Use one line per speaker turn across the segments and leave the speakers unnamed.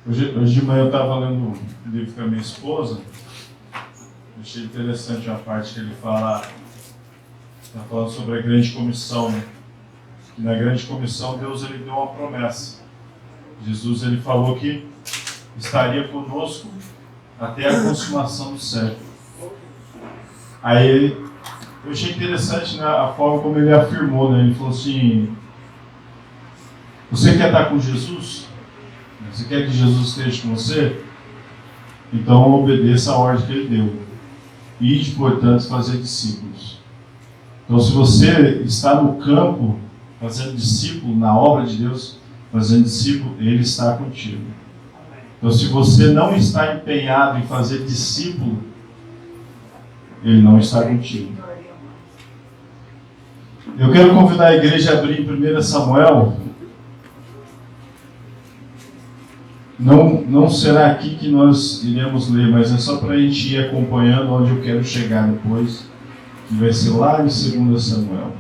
Hoje de manhã eu estava lendo um livro com a minha esposa. Achei interessante a parte que ele fala, está falando sobre a grande comissão, né? Que na grande comissão Deus ele deu uma promessa. Jesus ele falou que estaria conosco até a consumação do século. Aí eu achei interessante, né, a forma como ele afirmou, né? Ele falou assim: você quer estar com Jesus? Você quer que Jesus esteja com você? Então obedeça a ordem que ele deu. Ide, portanto, fazer discípulos. Então, se você está no campo fazendo discípulo, na obra de Deus, fazendo discípulo, ele está contigo. Então, se você não está empenhado em fazer discípulo, ele não está contigo. Eu quero convidar a igreja a abrir em 1 Samuel. Não será aqui que nós iremos ler, mas é só para a gente ir acompanhando onde eu quero chegar depois, que vai ser lá em 2 Samuel.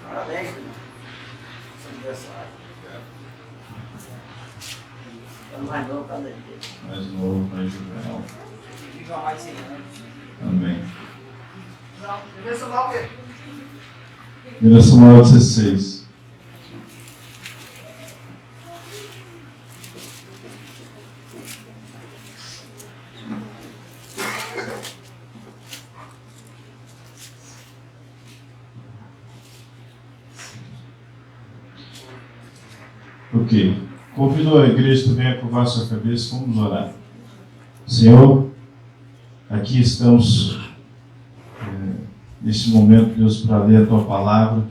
Parabéns. Mais novo, cada dia.
Mais novo, mais juvenal.
Fica mais 100 anos.
Amém.
Não, deve ser mal o quê?
1 Samuel 16. Ok. Convido a igreja também a curvar sua cabeça. Vamos orar. Senhor, aqui estamos nesse momento, Deus, para ler a Tua Palavra,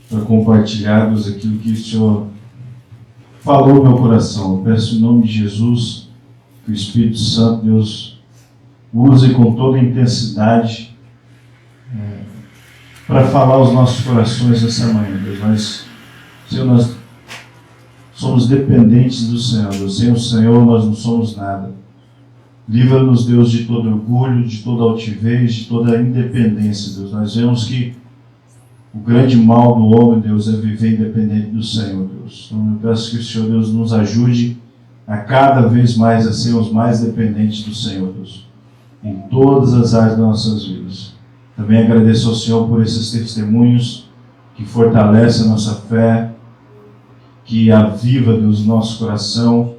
para compartilhar, Deus, aquilo que o Senhor falou no meu coração. Eu peço em nome de Jesus que o Espírito Santo, Deus, use com toda a intensidade para falar aos nossos corações essa manhã, Deus. Senhor, nós somos dependentes do Senhor, Deus. Sem o Senhor nós não somos nada. Livra-nos, Deus, de todo orgulho, de toda altivez, de toda independência, Deus. Nós vemos que o grande mal do homem, Deus, é viver independente do Senhor, Deus. Então eu peço que o Senhor, Deus, nos ajude a cada vez mais a sermos mais dependentes do Senhor, Deus, em todas as áreas das nossas vidas. Também agradeço ao Senhor por esses testemunhos que fortalecem a nossa fé, que aviva, Deus, o nosso coração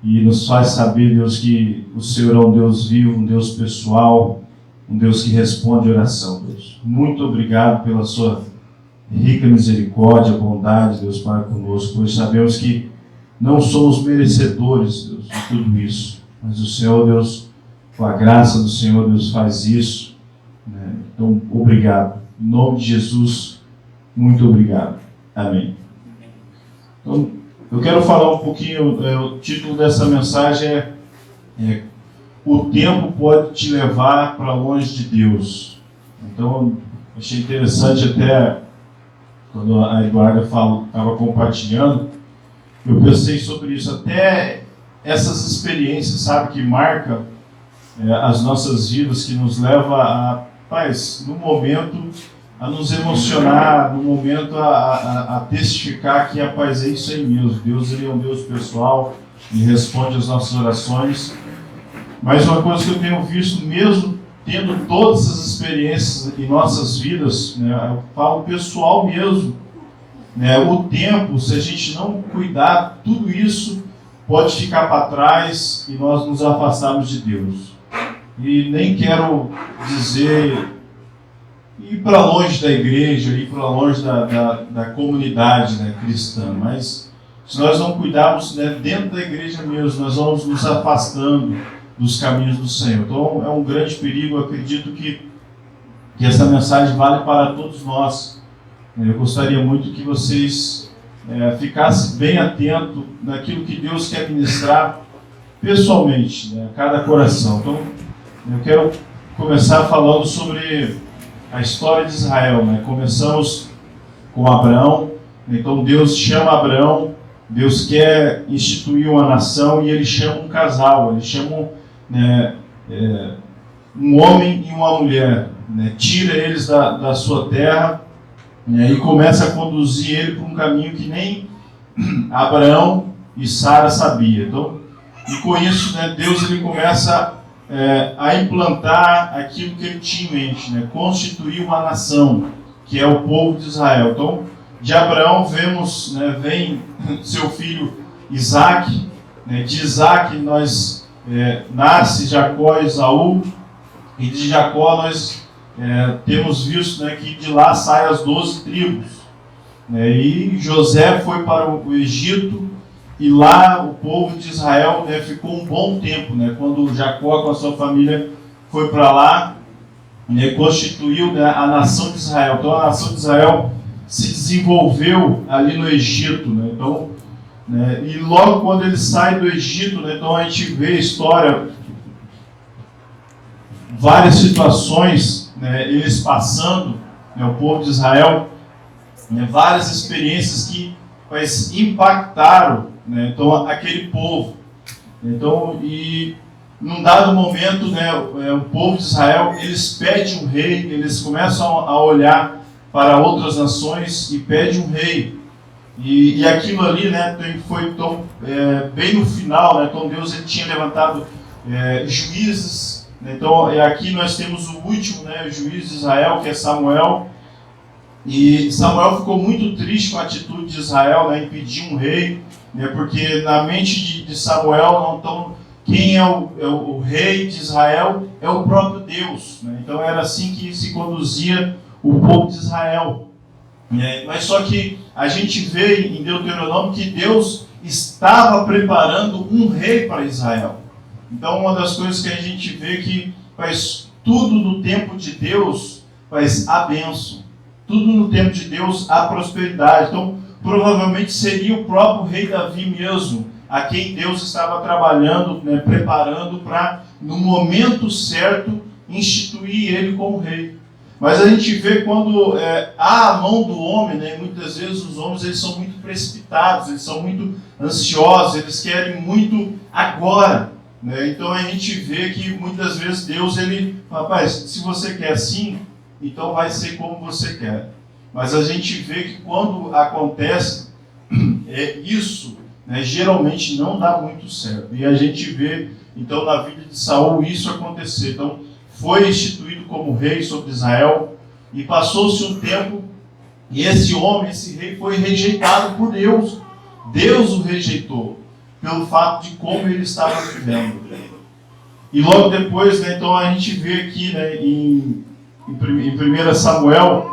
e nos faz saber, Deus, que o Senhor é um Deus vivo, um Deus pessoal, um Deus que responde oração, Deus. Muito obrigado pela sua rica misericórdia, bondade, Deus, para conosco, pois sabemos que não somos merecedores, Deus, de tudo isso, mas o Senhor, Deus, com a graça do Senhor, Deus, faz isso, né? Então, obrigado. Em nome de Jesus, muito obrigado. Amém. Então, eu quero falar um pouquinho, o título dessa mensagem é O Tempo Pode Te Levar para Longe de Deus. Então, achei interessante até, quando a Eduarda estava compartilhando, eu pensei sobre isso, até essas experiências, sabe, que marcam as nossas vidas, que nos leva no momento, a nos emocionar, no momento a testificar que, rapaz, é isso aí mesmo. Deus, ele é um Deus pessoal, ele responde às nossas orações. Mas uma coisa que eu tenho visto, mesmo tendo todas essas experiências em nossas vidas, né, eu falo pessoal mesmo, né, o tempo, se a gente não cuidar, tudo isso pode ficar para trás e nós nos afastarmos de Deus. E nem quero dizer ir para longe da igreja, ir para longe da comunidade, né, cristã, mas se nós não cuidarmos, né, dentro da igreja mesmo, nós vamos nos afastando dos caminhos do Senhor. Então é um grande perigo. Eu acredito que essa mensagem vale para todos nós. Eu gostaria muito que vocês ficassem bem atentos naquilo que Deus quer ministrar pessoalmente, né, a cada coração. Então eu quero começar falando sobre a história de Israel, né? Começamos com Abraão. Então Deus chama Abraão, Deus quer instituir uma nação e ele chama um casal, ele chama um homem e uma mulher, né? Tira eles da sua terra, né? E começa a conduzir ele por um caminho que nem Abraão e Sara sabia. Então, e com isso, né, Deus ele começa a implantar aquilo que ele tinha em mente, né? Constituir uma nação, que é o povo de Israel. Então, de Abraão vemos, né, vem seu filho Isaac, né? De Isaac nasce Jacó e Esaú, e de Jacó nós temos visto, né, que de lá saem as 12 tribos. Né? E José foi para o Egito, e lá o povo de Israel, né, ficou um bom tempo, né? Quando Jacó com a sua família foi para lá, né, constituiu, né, a nação de Israel. Então a nação de Israel se desenvolveu ali no Egito, né? Então, né, e logo quando ele sai do Egito, né, então a gente vê a história, várias situações, né, eles passando, né, o povo de Israel, né, várias experiências que impactaram, né, então, aquele povo. Então, e num dado momento, né, o povo de Israel, eles pedem um rei, eles começam a olhar para outras nações e pedem um rei. E aquilo ali, né, foi então, bem no final, né, então Deus ele tinha levantado juízes. Né, então, aqui nós temos o último, né, juiz de Israel, que é Samuel. E Samuel ficou muito triste com a atitude de Israel, né, em pedir um rei, né, porque na mente de Samuel, não tão, quem é o rei de Israel é o próprio Deus. Né? Então era assim que se conduzia o povo de Israel. Mas só que a gente vê em Deuteronômio que Deus estava preparando um rei para Israel. Então uma das coisas que a gente vê que faz tudo no tempo de Deus, faz a bênção. Tudo no tempo de Deus, a prosperidade. Então, provavelmente seria o próprio rei Davi mesmo, a quem Deus estava trabalhando, né, preparando para, no momento certo, instituir ele como rei. Mas a gente vê quando há a mão do homem, né, muitas vezes os homens eles são muito precipitados, eles são muito ansiosos, eles querem muito agora. Né? Então a gente vê que muitas vezes Deus, ele, rapaz, se você quer assim, então vai ser como você quer. Mas a gente vê que quando acontece isso, né, geralmente não dá muito certo. E a gente vê, então, na vida de Saul isso acontecer. Então, foi instituído como rei sobre Israel, e passou-se um tempo, e esse homem, esse rei, foi rejeitado por Deus. Deus o rejeitou, pelo fato de como ele estava vivendo. E logo depois, né, então a gente vê aqui, né, em 1 Samuel,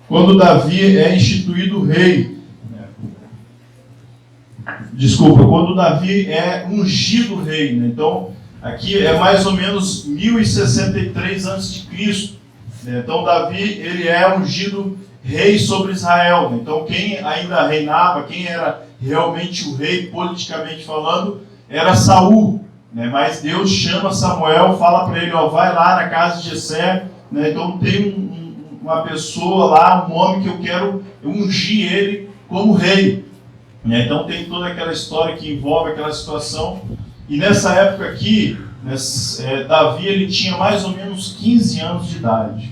quando Davi é instituído rei, quando Davi é ungido rei, né? Então aqui é mais ou menos 1063 a.C. Então Davi ele é ungido rei sobre Israel, né? Então quem ainda reinava, quem era realmente o rei politicamente falando, era Saul. Né? Mas Deus chama Samuel, fala para ele, vai lá na casa de Jessé, né? Então tem uma pessoa lá, um homem que eu quero ungir ele como rei. Né? Então tem toda aquela história que envolve aquela situação. E nessa época aqui, né, Davi ele tinha mais ou menos 15 anos de idade.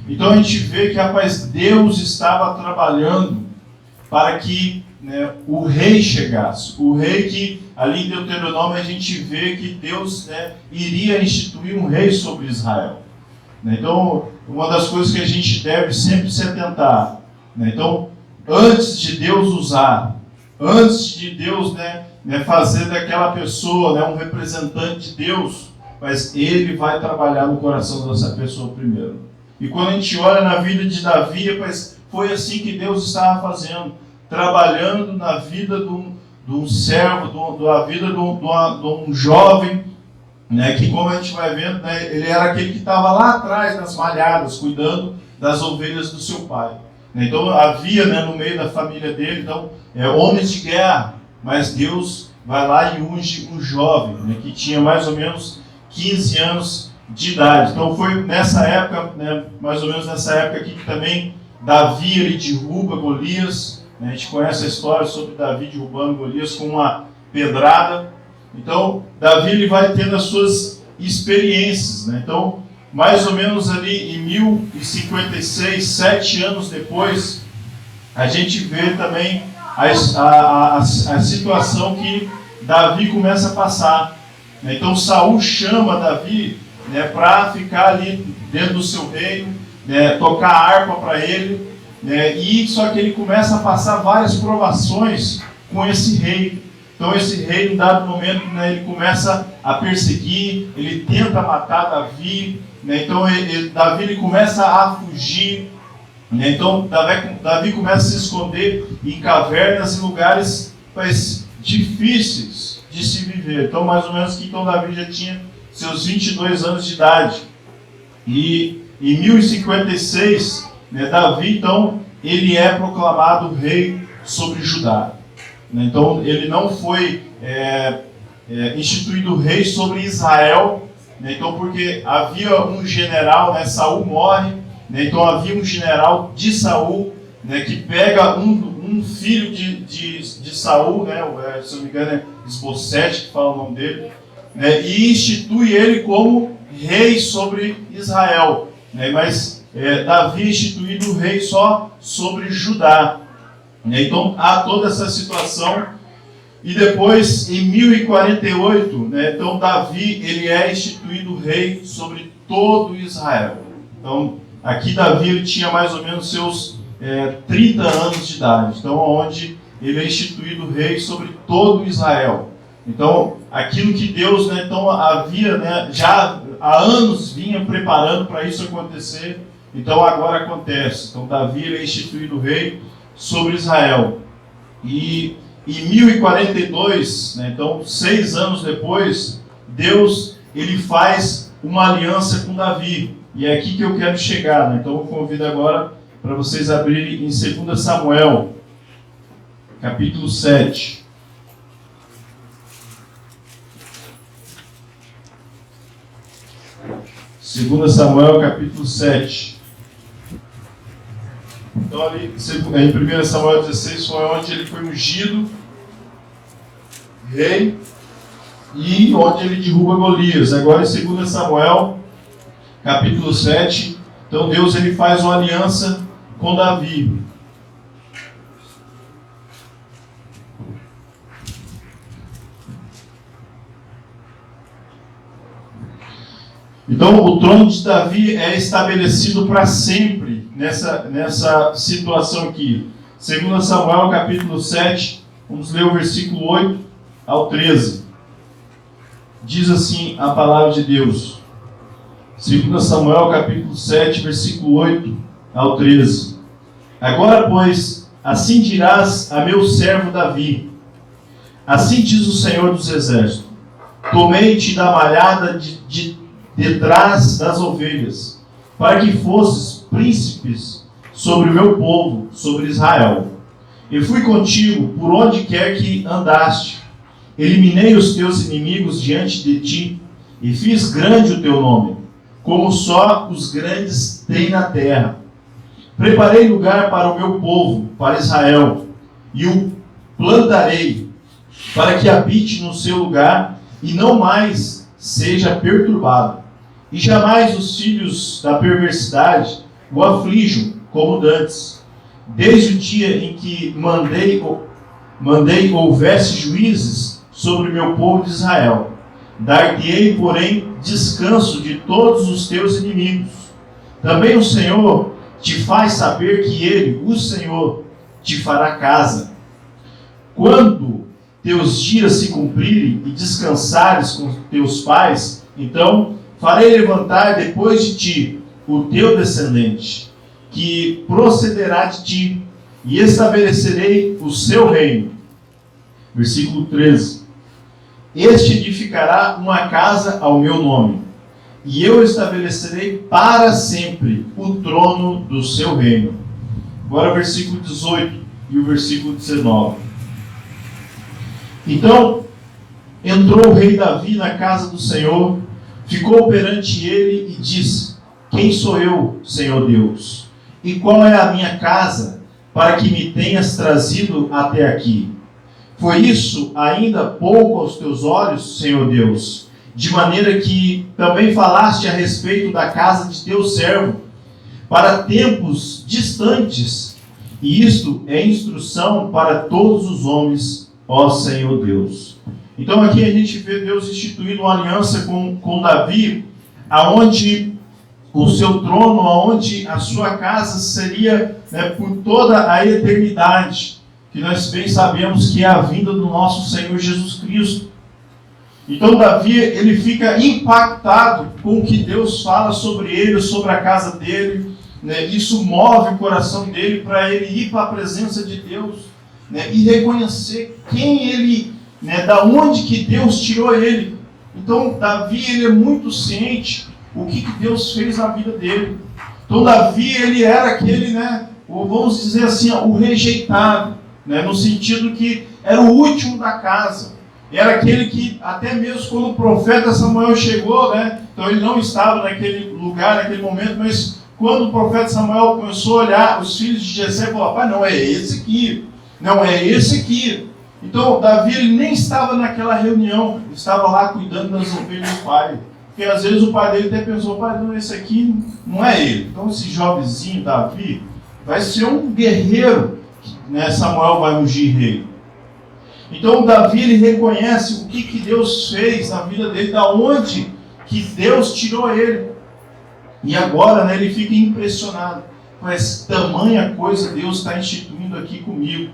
Então a gente vê que, rapaz, Deus estava trabalhando para que, né, o rei chegasse. O rei que, ali em Deuteronômio, a gente vê que Deus, né, iria instituir um rei sobre Israel. Né? Então, uma das coisas que a gente deve sempre se atentar. Né? Então, antes de Deus usar, antes de Deus, né, fazer daquela pessoa, né, um representante de Deus, mas ele vai trabalhar no coração dessa pessoa primeiro. E quando a gente olha na vida de Davi, mas foi assim que Deus estava fazendo, trabalhando na vida de um servo, da vida de um jovem, né, que, como a gente vai vendo, né, ele era aquele que estava lá atrás nas malhadas, cuidando das ovelhas do seu pai. Então havia, né, no meio da família dele, então, homens de guerra, mas Deus vai lá e unge um jovem, né, que tinha mais ou menos 15 anos de idade. Então foi nessa época, né, mais ou menos nessa época aqui, que também Davi ele derruba Golias. A gente conhece a história sobre Davi derrubando Golias com uma pedrada. Então, Davi ele vai tendo as suas experiências, né? Então, mais ou menos ali em 1056, 7 anos depois, a gente vê também a situação que Davi começa a passar. Então Saul chama Davi, né, para ficar ali dentro do seu reino, né, tocar harpa para ele, né, e só que ele começa a passar várias provações com esse rei. Então esse rei, em dado momento, né, ele começa a perseguir, ele tenta matar Davi, né, então Davi ele começa a fugir, né, então Davi começa a se esconder em cavernas, em lugares difíceis de se viver. Então mais ou menos que então Davi já tinha seus 22 anos de idade. E em 1056, né, Davi então ele é proclamado rei sobre Judá. Então ele não foi instituído rei sobre Israel, né, então porque havia um general, né, Saul morre, né, então havia um general de Saul, né, que pega um filho de Saul, né, se não me engano é Isbosete que fala o nome dele, né, e institui ele como rei sobre Israel, né, mas Davi é instituído rei só sobre Judá. Então há toda essa situação. E depois em 1048, né, então Davi ele é instituído rei sobre todo Israel. Então aqui Davi ele tinha mais ou menos seus 30 anos de idade, então onde ele é instituído rei sobre todo Israel. Então aquilo que Deus, né, então havia, né, já há anos vinha preparando para isso acontecer, então agora acontece. Então Davi ele é instituído rei sobre Israel. E em 1042, né, então 6 anos depois, Deus ele faz uma aliança com Davi. E é aqui que eu quero chegar, né? Então eu convido agora para vocês abrirem em 2 Samuel, capítulo 7. Segunda Samuel, capítulo 7. Então ali em 1 Samuel 16 foi onde ele foi ungido rei e onde ele derruba Golias. Agora em 2 Samuel, capítulo 7, então Deus ele faz uma aliança com Davi. Então o trono de Davi é estabelecido para sempre nessa situação aqui. 2 Samuel capítulo 7, vamos ler o versículo 8 ao 13. Diz assim a palavra de Deus. 2 Samuel capítulo 7, versículo 8 ao 13. Agora, pois, assim dirás a meu servo Davi: assim diz o Senhor dos Exércitos: tomei-te da malhada de detrás das ovelhas, para que fosses príncipes sobre o meu povo, sobre Israel. E fui contigo por onde quer que andaste. Eliminei os teus inimigos diante de ti, e fiz grande o teu nome, como só os grandes têm na terra. Preparei lugar para o meu povo, para Israel, e o plantarei, para que habite no seu lugar, e não mais seja perturbado. E jamais os filhos da perversidade o aflijam como dantes. Desde o dia em que mandei houvesse juízes sobre o meu povo de Israel. Dar-te-ei, porém, descanso de todos os teus inimigos. Também o Senhor te faz saber que Ele, o Senhor, te fará casa. Quando teus dias se cumprirem e descansares com teus pais, então farei levantar depois de ti o teu descendente, que procederá de ti, e estabelecerei o seu reino. Versículo 13. Este edificará uma casa ao meu nome, e eu estabelecerei para sempre o trono do seu reino. Agora versículo 18 e o versículo 19. Então entrou o rei Davi na casa do Senhor, ficou perante ele e disse: quem sou eu, Senhor Deus? E qual é a minha casa, para que me tenhas trazido até aqui? Foi isso ainda pouco aos teus olhos, Senhor Deus? De maneira que também falaste a respeito da casa de teu servo, para tempos distantes, e isto é instrução para todos os homens, ó Senhor Deus. Então aqui a gente vê Deus instituindo uma aliança com Davi, aonde o seu trono, aonde a sua casa seria, né, por toda a eternidade, que nós bem sabemos que é a vinda do nosso Senhor Jesus Cristo. Então Davi, ele fica impactado com o que Deus fala sobre ele, sobre a casa dele, né? Isso move o coração dele para ele ir para a presença de Deus, né? E reconhecer quem ele, né? Da onde que Deus tirou ele. Então Davi, ele é muito ciente o que Deus fez na vida dele. Então Davi, ele era aquele, né? Vamos dizer assim, o rejeitado, né? No sentido que era o último da casa. Era aquele que, até mesmo quando o profeta Samuel chegou, né? Então ele não estava naquele lugar, naquele momento, mas quando o profeta Samuel começou a olhar os filhos de Jessé, falou: rapaz, não é esse aqui, não é esse aqui. Então Davi, ele nem estava naquela reunião, estava lá cuidando das ovelhas do pai. Porque às vezes o pai dele até pensou: pai, não, esse aqui não é ele. Então esse jovenzinho, Davi, vai ser um guerreiro, né? Samuel vai ungir rei. Então Davi, ele reconhece o que Deus fez na vida dele, da onde que Deus tirou ele. E agora, né, ele fica impressionado. Mas tamanha coisa Deus está instituindo aqui comigo.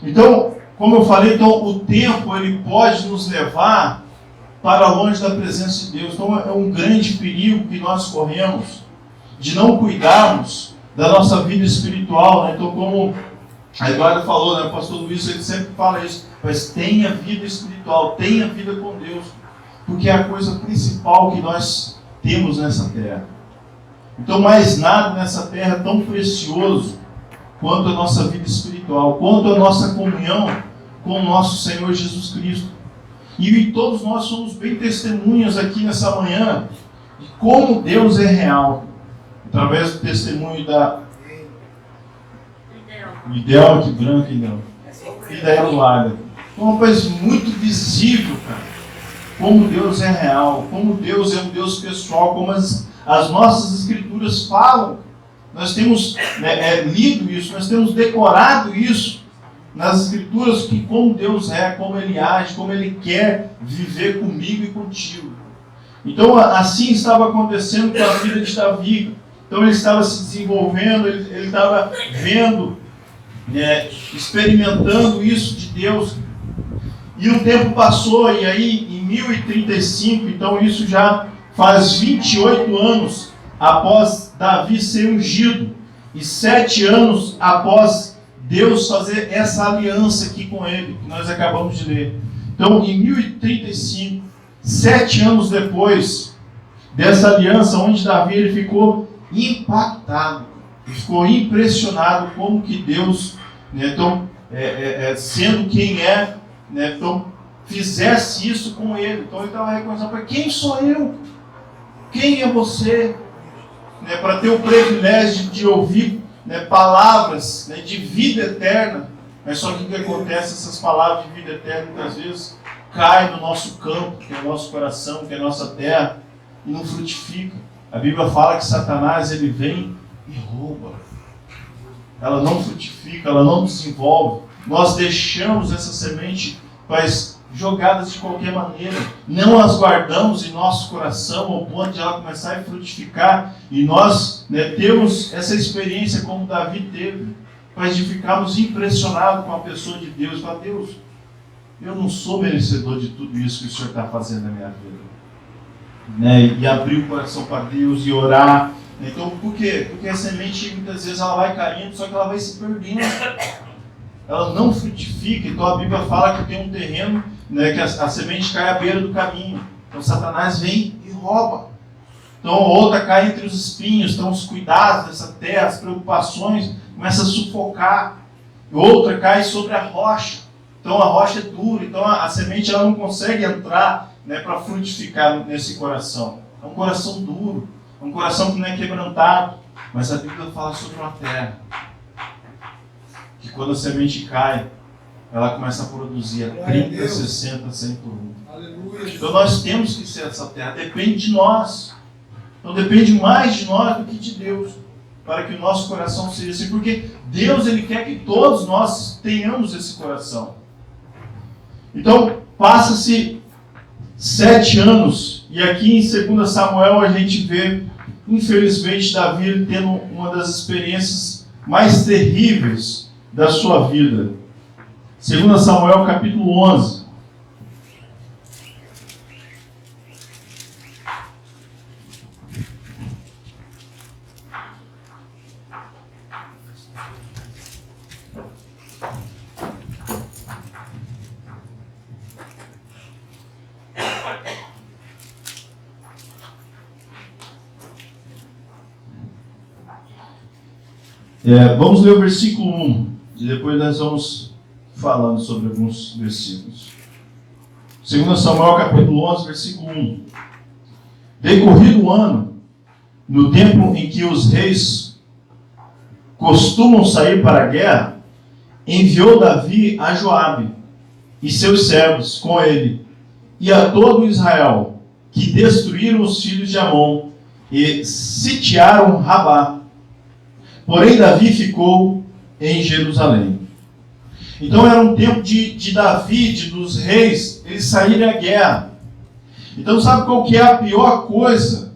Então, como eu falei, então, o tempo ele pode nos levar para longe da presença de Deus. Então é um grande perigo que nós corremos de não cuidarmos da nossa vida espiritual, né? Então, como a Eduarda falou, né? O pastor Luiz, ele sempre fala isso, mas tenha vida espiritual, tenha vida com Deus, porque é a coisa principal que nós temos nessa terra. Então, mais nada nessa terra é tão precioso quanto a nossa vida espiritual, quanto a nossa comunhão com o nosso Senhor Jesus Cristo. E todos nós somos bem testemunhas aqui nessa manhã de como Deus é real, através do testemunho da Ideal aqui, branco e não. E da Eluália. Então, uma coisa muito visível, cara. Como Deus é real, como Deus é um Deus pessoal, como as nossas escrituras falam. Nós temos, né, lido isso, nós temos decorado isso nas escrituras, que como Deus é, como Ele age, como Ele quer viver comigo e contigo. Então, assim estava acontecendo com a vida de Davi. Então, ele estava se desenvolvendo, ele estava vendo, experimentando isso de Deus. E o tempo passou, e aí em 1035, então isso já faz 28 anos após Davi ser ungido, e 7 anos após Deus fazer essa aliança aqui com ele, que nós acabamos de ler. Então, em 1035, 7 anos depois dessa aliança, onde Davi ele ficou impactado, ficou impressionado como que Deus, né, então, sendo quem é, né, então, fizesse isso com ele. Então ele estava reconhecendo: para quem sou eu? Quem é você? Né, para ter o privilégio de ouvir, né, palavras, né, de vida eterna. Mas só que o que acontece? Essas palavras de vida eterna muitas vezes caem no nosso campo, que é o nosso coração, que é a nossa terra, e não frutifica. A Bíblia fala que Satanás, ele vem e rouba. Ela não frutifica, ela não desenvolve. Nós deixamos essa semente, mas jogadas de qualquer maneira. Não as guardamos em nosso coração ao ponto de ela começar a frutificar. E nós, né, temos essa experiência como Davi teve, mas de ficarmos impressionados com a pessoa de Deus. Falar: Deus, eu não sou merecedor de tudo isso que o Senhor está fazendo na minha vida. Né? E abrir o coração para Deus e orar. Então, por quê? Porque a semente muitas vezes ela vai caindo, só que ela vai se perdendo. Ela não frutifica. Então a Bíblia fala que tem um terreno, né, que a semente cai à beira do caminho. Então Satanás vem e rouba. Então outra cai entre os espinhos. Então os cuidados dessa terra, as preocupações começam a sufocar. Outra cai sobre a rocha. Então a rocha é dura. Então a semente ela não consegue entrar, né, para frutificar nesse coração. É um coração duro. É um coração que não é quebrantado. Mas a Bíblia fala sobre uma terra que quando a semente cai, ela começa a produzir a
Glória a
30,
Deus.
60, 100 por um.
Aleluia.
Então nós temos que ser essa terra, depende de nós. Então depende mais de nós do que de Deus, para que o nosso coração seja assim, porque Deus ele quer que todos nós tenhamos esse coração. Então passa-se 7 anos, e aqui em 2 Samuel a gente vê, infelizmente, Davi ele tendo uma das experiências mais terríveis da sua vida. 2 Samuel capítulo 11. Vamos ler o versículo 1 e depois nós vamos falando sobre alguns versículos. 2 Samuel capítulo 11, versículo 1. Decorrido o ano, no tempo em que os reis costumam sair para a guerra, enviou Davi a Joabe e seus servos com ele e a todo Israel, que destruíram os filhos de Amon e sitiaram Rabá. Porém, Davi ficou em Jerusalém. Então, era um tempo de Davi, dos reis, eles saírem à guerra. Então, sabe qual que é a pior coisa,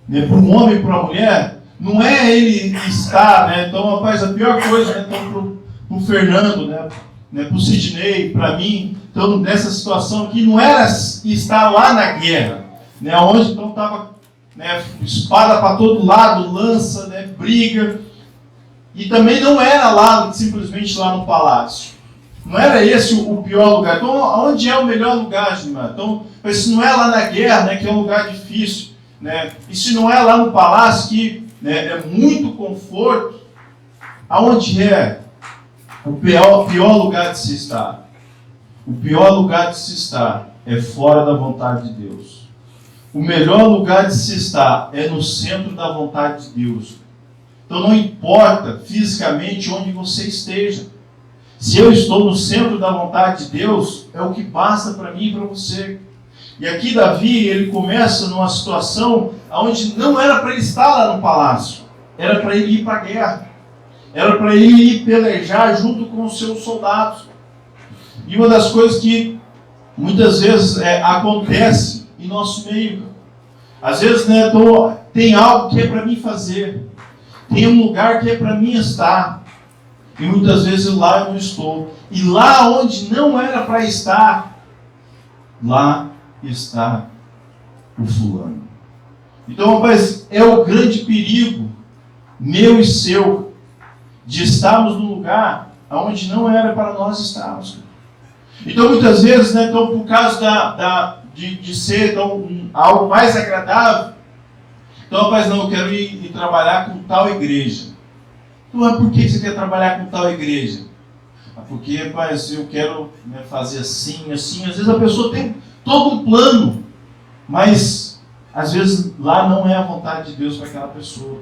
né, para um homem e para uma mulher? Não é ele estar, né? Então, rapaz, a pior coisa, né, então, para o Fernando, né, para o Sidney, para mim, então, nessa situação aqui, não era estar lá na guerra, né, onde então estava, né, espada para todo lado, lança, né, briga. E também não era lá, simplesmente lá no palácio. Não era esse o pior lugar. Então, onde é o melhor lugar, Gilmar? Então, se não é lá na guerra, né, que é um lugar difícil, né, e se não é lá no palácio, que, né, é muito conforto, aonde é o pior lugar de se estar? O pior lugar de se estar é fora da vontade de Deus. O melhor lugar de se estar é no centro da vontade de Deus. Então não importa fisicamente onde você esteja. Se eu estou no centro da vontade de Deus, é o que basta para mim e para você. E aqui Davi, ele começa numa situação onde não era para ele estar lá no palácio. Era para ele ir para a guerra. Era para ele ir pelejar junto com os seus soldados. E uma das coisas que muitas vezes acontece em nosso meio. Às vezes, né, tem algo que é para mim fazer. Tem um lugar que é para mim estar. E muitas vezes lá eu não estou. E lá onde não era para estar, lá está o fulano. Então, rapaz, é o grande perigo, meu e seu, de estarmos num lugar onde não era para nós estarmos. Então, muitas vezes, né, então, por causa de ser então, algo mais agradável, então, rapaz, não, eu quero ir trabalhar com tal igreja. Então, mas por que você quer trabalhar com tal igreja? Porque, rapaz, eu quero, né, fazer assim, assim. Às vezes a pessoa tem todo um plano, mas às vezes lá não é a vontade de Deus para aquela pessoa.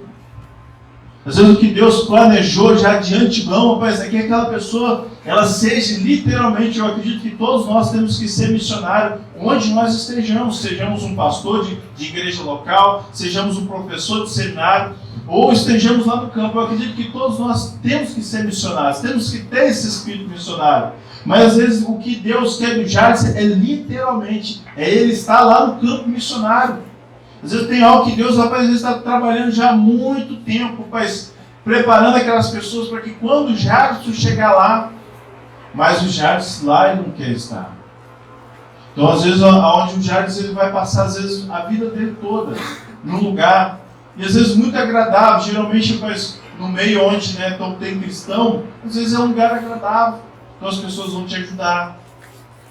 Às vezes o que Deus planejou já de antemão, rapaz, é que aquela pessoa, ela seja literalmente, eu acredito que todos nós temos que ser missionário onde nós estejamos, sejamos um pastor de igreja local, sejamos um professor de seminário, ou estejamos lá no campo. Eu acredito que todos nós temos que ser missionários, temos que ter esse espírito missionário. Mas às vezes o que Deus quer do Jardim é literalmente, ele estar lá no campo missionário. Às vezes tem algo que Deus, rapaz, às vezes está trabalhando já há muito tempo, rapaz, preparando aquelas pessoas para que quando o Jardim chegar lá, mas o Jardim lá ele não quer estar. Então às vezes aonde o Jardim ele vai passar às vezes a vida dele toda, num lugar, e às vezes muito agradável, geralmente, rapaz, no meio onde, né, então, tem cristão, às vezes é um lugar agradável, então as pessoas vão te ajudar.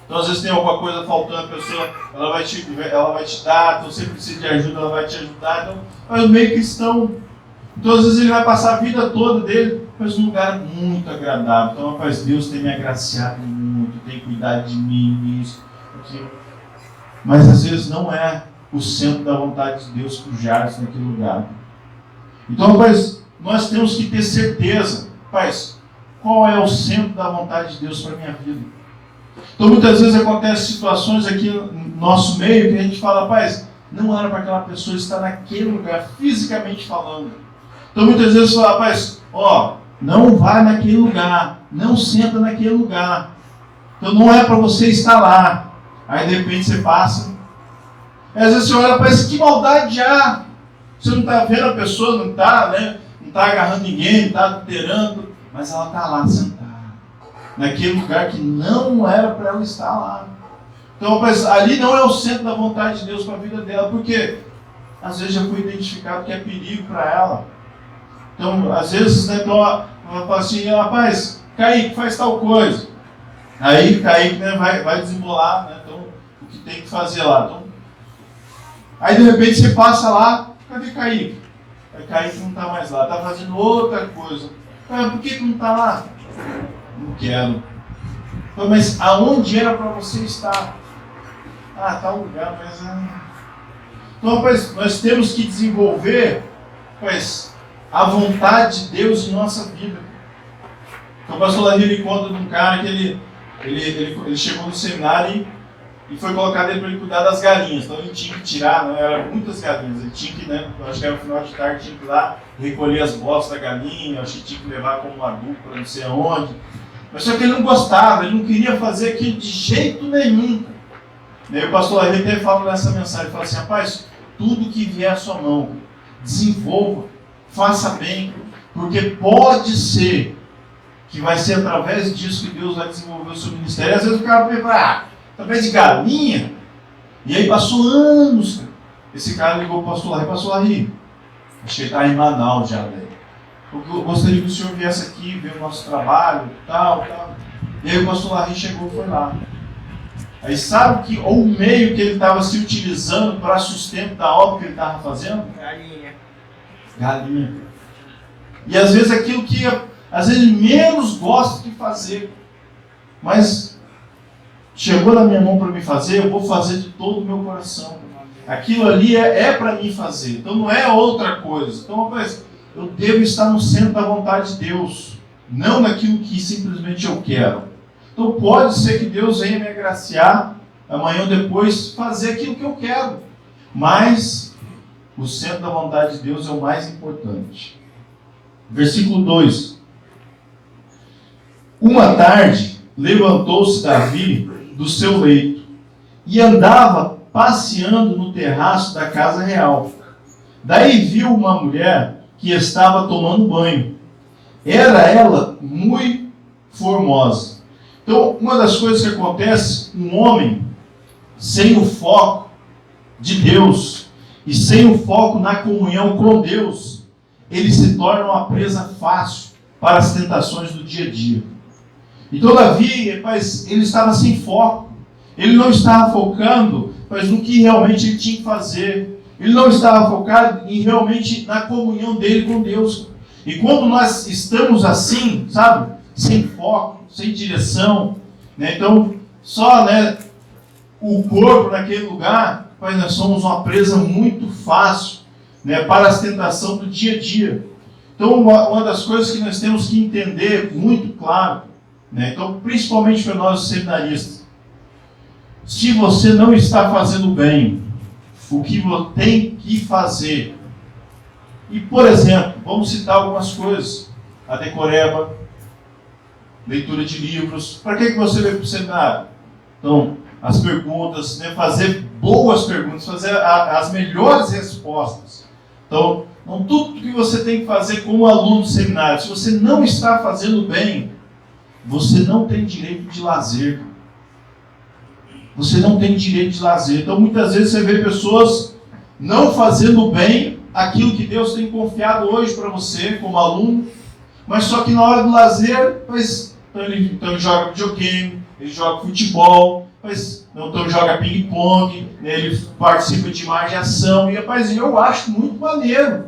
Então, às vezes tem alguma coisa faltando, a pessoa ela vai te dar, então você precisa de ajuda, ela vai te ajudar. Então, é um meio cristão. Então, às vezes ele vai passar a vida toda dele, mas num lugar muito agradável. Então, rapaz, Deus tem me agraciado muito, tem cuidado de mim, isso, aquilo. Mas às vezes não é o centro da vontade de Deus para o Jardim naquele lugar. Então, rapaz, nós temos que ter certeza, rapaz, qual é o centro da vontade de Deus para a minha vida. Então muitas vezes acontecem situações aqui no nosso meio que a gente fala, rapaz, não era para aquela pessoa estar naquele lugar, fisicamente falando. Então muitas vezes fala, rapaz, não vai naquele lugar, não senta naquele lugar. Então não é para você estar lá. Aí de repente você passa. E às vezes você olha, parece que maldade já. Você não está vendo a pessoa, não está, né? Não está agarrando ninguém, não está adulterando, mas ela está lá sentada. Naquele lugar que não era para ela estar lá. Então, rapaz, ali não é o centro da vontade de Deus para a vida dela, porque às vezes já foi identificado que é perigo para ela. Então, às vezes, né, então, ela fala assim, rapaz, Kaique, faz tal coisa. Aí Kaique, né, vai desembolar, né, então, o que tem que fazer lá. Então, aí de repente você passa lá, cadê Kaique? Aí Kaique não está mais lá, está fazendo outra coisa. Por que não está lá? Não quero. Então, mas aonde era para você estar? Tal lugar, mas... Então, rapaz, nós temos que desenvolver, a vontade de Deus em nossa vida. Então, o pastor Larry conta de um cara que ele chegou no seminário e foi colocado ele para ele cuidar das galinhas. Então, ele tinha que tirar, né, eram muitas galinhas. Ele tinha que, né, acho que era no final de tarde, tinha que ir lá recolher as bostas da galinha, acho que tinha que levar como adubo para não sei aonde. Mas só que ele não gostava, ele não queria fazer aquilo de jeito nenhum. E aí o pastor Larry até fala nessa mensagem, fala assim, rapaz, tudo que vier à sua mão, desenvolva, faça bem, porque pode ser que vai ser através disso que Deus vai desenvolver o seu ministério. E às vezes o cara vai falar, através de galinha? E aí passou anos, cara. Esse cara ligou para o pastor Larry, acho que ele está em Manaus já, velho. Eu gostaria que o senhor viesse aqui, ver o nosso trabalho, tal. E aí o pastor Larry chegou e foi lá. Aí sabe que o meio que ele estava se utilizando para sustento da obra que ele estava fazendo? Galinha. E às vezes aquilo que às vezes menos gosta de fazer. Mas chegou na minha mão para me fazer, eu vou fazer de todo o meu coração. Aquilo ali é para mim fazer. Então não é outra coisa. Então, rapaz, eu devo estar no centro da vontade de Deus, não naquilo que simplesmente eu quero. Então pode ser que Deus venha me agraciar amanhã ou depois fazer aquilo que eu quero, mas o centro da vontade de Deus é o mais importante. Versículo 2. Uma tarde levantou-se Davi do seu leito e andava passeando no terraço da casa real. Daí viu uma mulher que estava tomando banho. Era ela muito formosa. Então, uma das coisas que acontece, um homem sem o foco de Deus e sem o foco na comunhão com Deus, ele se torna uma presa fácil para as tentações do dia a dia. Então, Davi, ele estava sem foco. Ele não estava focando no que realmente ele tinha que fazer. Ele não estava focado realmente na comunhão dele com Deus. E quando nós estamos assim, sabe, sem foco, sem direção, né, então só, né, o corpo naquele lugar, nós somos uma presa muito fácil, né, para as tentações do dia a dia. Então uma das coisas que nós temos que entender muito claro, né, então, principalmente para nós os seminaristas, se você não está fazendo bem o que você tem que fazer. E, por exemplo, vamos citar algumas coisas. A decoreba, leitura de livros. Para que você veio para o seminário? Então, as perguntas, né, fazer boas perguntas, fazer as melhores respostas. Então, não tudo que você tem que fazer como aluno do seminário. Se você não está fazendo bem, você não tem direito de lazer. Você não tem direito de lazer. Então, muitas vezes você vê pessoas não fazendo bem aquilo que Deus tem confiado hoje para você, como aluno, mas só que na hora do lazer, então ele joga videogame, ele joga futebol, então joga ping-pong, né, ele participa de imagem-ação, e rapaz, eu acho muito maneiro.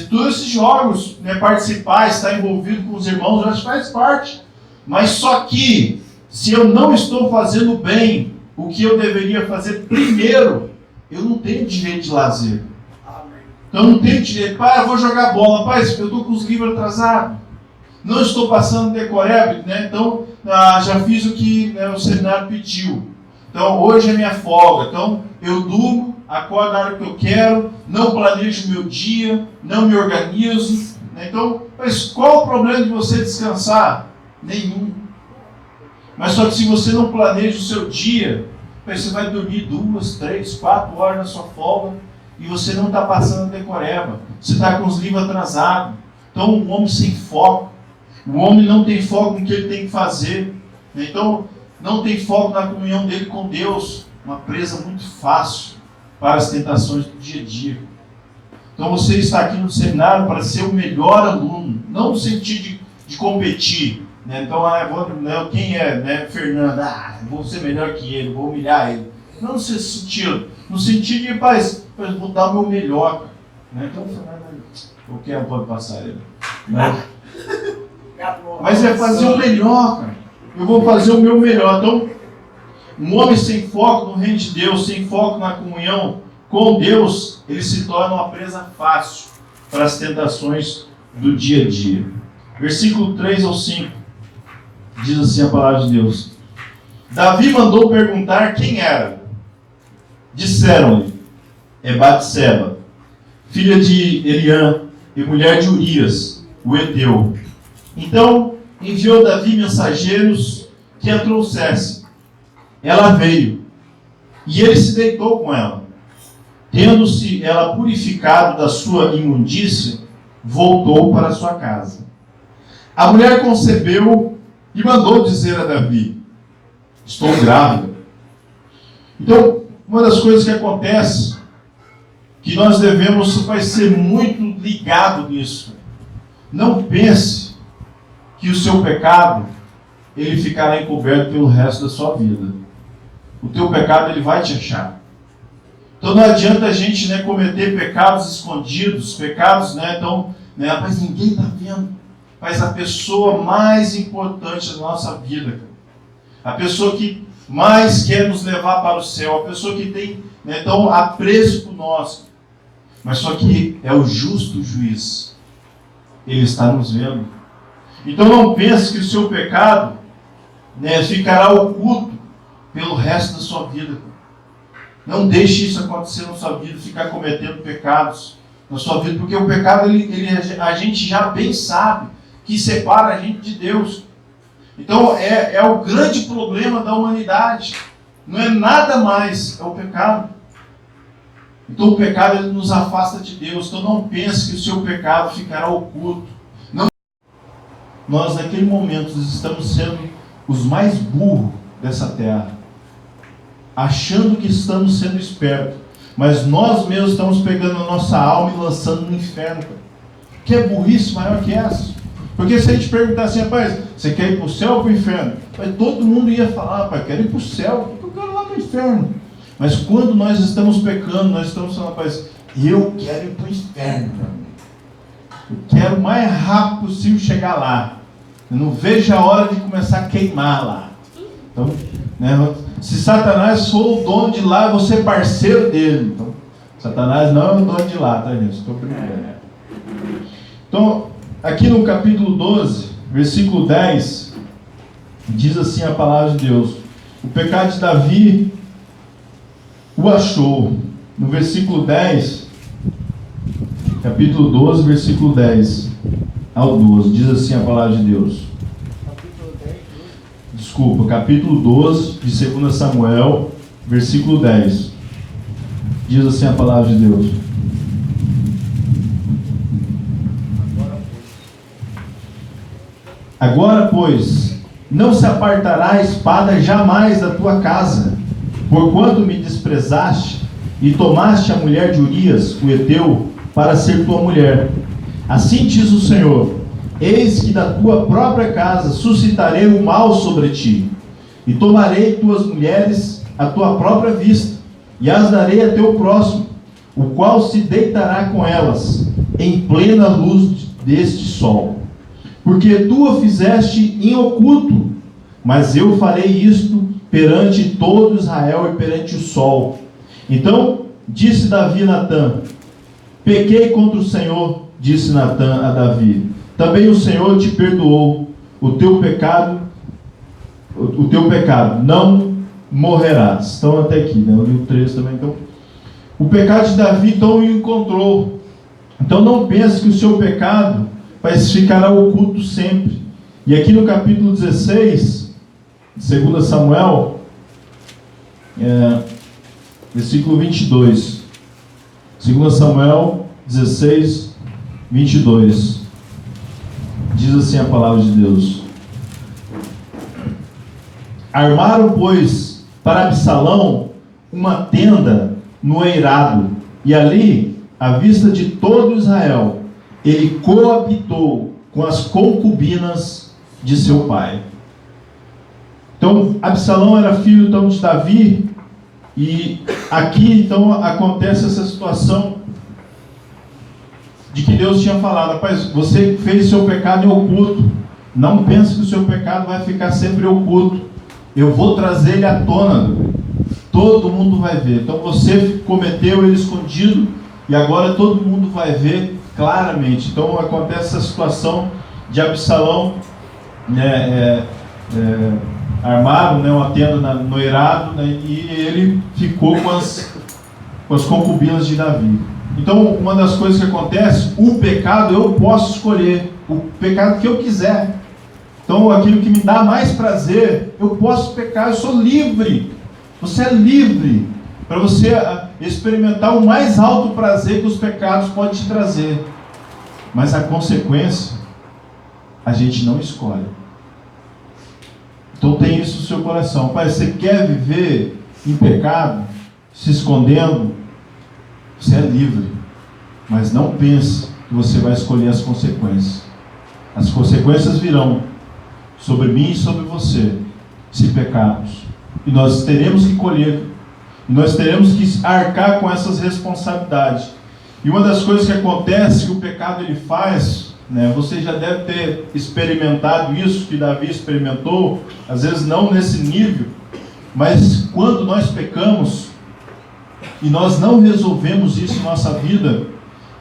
Todos esses jogos, né, participar, estar envolvido com os irmãos, eu acho que faz parte. Mas só que, se eu não estou fazendo bem o que eu deveria fazer primeiro, eu não tenho direito de lazer. Então eu não tenho direito, eu vou jogar bola, rapaz, eu estou com os livros atrasados. Não estou passando decoreba, né? Então já fiz o que, né, o seminário pediu. Então hoje é minha folga. Então eu durmo, acordo na hora que eu quero, não planejo meu dia, não me organizo. Né? Então, mas qual o problema de você descansar? Nenhum. Mas só que se você não planeja o seu dia, você vai dormir 2, 3, 4 horas na sua folga e você não está passando decoreba. Você está com os livros atrasados. Então, um homem sem foco. O homem não tem foco no que ele tem que fazer. Então, não tem foco na comunhão dele com Deus. Uma presa muito fácil para as tentações do dia a dia. Então, você está aqui no seminário para ser o melhor aluno. Não no sentido de competir. Né? Então, quem é, né, Fernando? Vou ser melhor que ele, vou humilhar ele. Não nesse sentido. No sentido de, rapaz, vou dar o meu melhor. Né? Então, o que pode passar ele? Mas é fazer o melhor, cara. Eu vou fazer o meu melhor. Então, um homem sem foco no reino de Deus, sem foco na comunhão com Deus, ele se torna uma presa fácil para as tentações do dia a dia. Versículo 3 ao 5, diz assim a palavra de Deus. Davi mandou perguntar quem era. Disseram-lhe, é Batseba, filha de Eliã e mulher de Urias, o heteu. Então enviou Davi mensageiros que a trouxessem. Ela veio, e ele se deitou com ela. Tendo-se ela purificado da sua imundícia, voltou para sua casa. A mulher concebeu e mandou dizer a Davi, estou grávida. Então, uma das coisas que acontece, que nós devemos ser muito ligado nisso. Não pense que o seu pecado, ele ficará encoberto pelo resto da sua vida. O teu pecado, ele vai te achar. Então não adianta a gente, né, cometer pecados escondidos, pecados, né, então, né, mas ninguém está vendo. Mas a pessoa mais importante da nossa vida, cara, a pessoa que mais quer nos levar para o céu, a pessoa que tem, né, então, apreço por nós, mas só que é o justo juiz. Ele está nos vendo. Então não pense que o seu pecado, né, ficará oculto pelo resto da sua vida. Não deixe isso acontecer na sua vida, ficar cometendo pecados na sua vida, porque o pecado, a gente já bem sabe que separa a gente de Deus. Então é o grande problema da humanidade. Não é nada mais, é o pecado. Então o pecado, ele nos afasta de Deus. Então não pense que o seu pecado ficará oculto. Não. Nós naquele momento estamos sendo os mais burros dessa terra, achando que estamos sendo espertos, mas nós mesmos estamos pegando a nossa alma e lançando no inferno. Que é burrice maior que essa? Porque se a gente perguntar assim, rapaz, você quer ir para o céu ou para o inferno? Mas todo mundo ia falar, rapaz, quero ir para o céu, porque eu quero ir lá para o inferno. Mas quando nós estamos pecando, nós estamos falando, rapaz, eu quero ir para o inferno, meu amigo. Eu quero o mais rápido possível chegar lá. Eu não vejo a hora de começar a queimar lá. Então, né, se Satanás for o dono de lá, eu vou ser parceiro dele. Então, Satanás não é o dono de lá, tá, gente? Estou brincando. Então, aqui no capítulo 12, versículo 10, diz assim a palavra de Deus. O pecado de Davi o achou. No versículo 10, capítulo 12, versículo 10 ao 12, diz assim a palavra de Deus. Desculpa, capítulo 12 de 2 Samuel, versículo 10. Diz assim a palavra de Deus. Agora, pois, não se apartará a espada jamais da tua casa, porquanto me desprezaste e tomaste a mulher de Urias, o heteu, para ser tua mulher. Assim diz o Senhor: eis que da tua própria casa suscitarei o mal sobre ti, e tomarei tuas mulheres à tua própria vista, e as darei a teu próximo, o qual se deitará com elas, em plena luz deste sol. Porque tu o fizeste em oculto, mas eu farei isto perante todo Israel e perante o sol. Então disse Davi a Natã: pequei contra o Senhor, disse Natã a Davi. também o Senhor te perdoou o teu pecado, não morrerás. Então até aqui, né? Eu li o 13 também. Então, o pecado de Davi então o encontrou. Então não pense que o seu pecado vai ficar oculto sempre. E aqui no capítulo 16, de 2 Samuel, versículo 22. 2 Samuel 16, 22. Diz assim a palavra de Deus: armaram, pois, para Absalão uma tenda no eirado, e ali, à vista de todo Israel, ele coabitou com as concubinas de seu pai. Então, Absalão era filho então de Davi, e aqui então acontece essa situação de que Deus tinha falado: rapaz, você fez seu pecado em oculto, não pense que o seu pecado vai ficar sempre oculto, eu vou trazer ele à tona, todo mundo vai ver. Então você cometeu ele escondido, e agora todo mundo vai ver claramente. Então acontece essa situação de Absalão, armaram, né, uma tenda no eirado, né, e ele ficou com as concubinas de Davi. Então, uma das coisas que acontece, o pecado eu posso escolher, o pecado que eu quiser. Então, aquilo que me dá mais prazer, eu posso pecar, eu sou livre. Você é livre para você experimentar o mais alto prazer que os pecados podem te trazer. Mas a consequência, a gente não escolhe. Então tem isso no seu coração. Pai, você quer viver em pecado, se escondendo? Você é livre. Mas não pense que você vai escolher as consequências. As consequências virão sobre mim e sobre você, se pecarmos. E nós teremos que colher. E nós teremos que arcar com essas responsabilidades. E uma das coisas que acontece, que o pecado ele faz, né, você já deve ter experimentado isso que Davi experimentou, às vezes não nesse nível, mas quando nós pecamos e nós não resolvemos isso em nossa vida,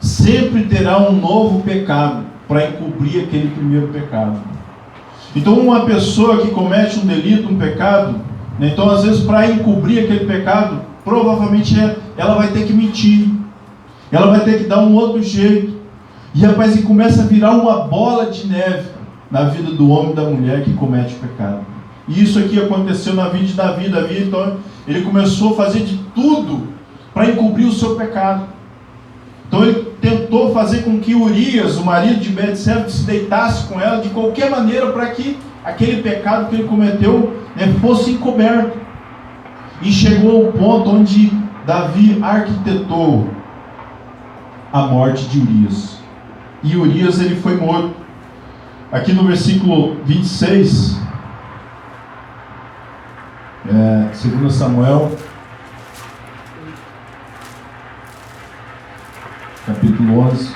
sempre terá um novo pecado para encobrir aquele primeiro pecado. Então uma pessoa que comete um delito, um pecado, né, então às vezes para encobrir aquele pecado, provavelmente ela vai ter que mentir, ela vai ter que dar um outro jeito. E rapaz, e começa a virar uma bola de neve na vida do homem e da mulher que comete o pecado. E isso aqui aconteceu na vida de Davi. Davi, então, ele começou a fazer de tudo para encobrir o seu pecado. Então ele tentou fazer com que Urias, o marido de Betseba, se deitasse com ela de qualquer maneira para que aquele pecado que ele cometeu, né, fosse encoberto. E chegou ao ponto onde Davi arquitetou a morte de Urias. E Urias ele foi morto. Aqui no versículo 26, 2 Samuel, capítulo 11.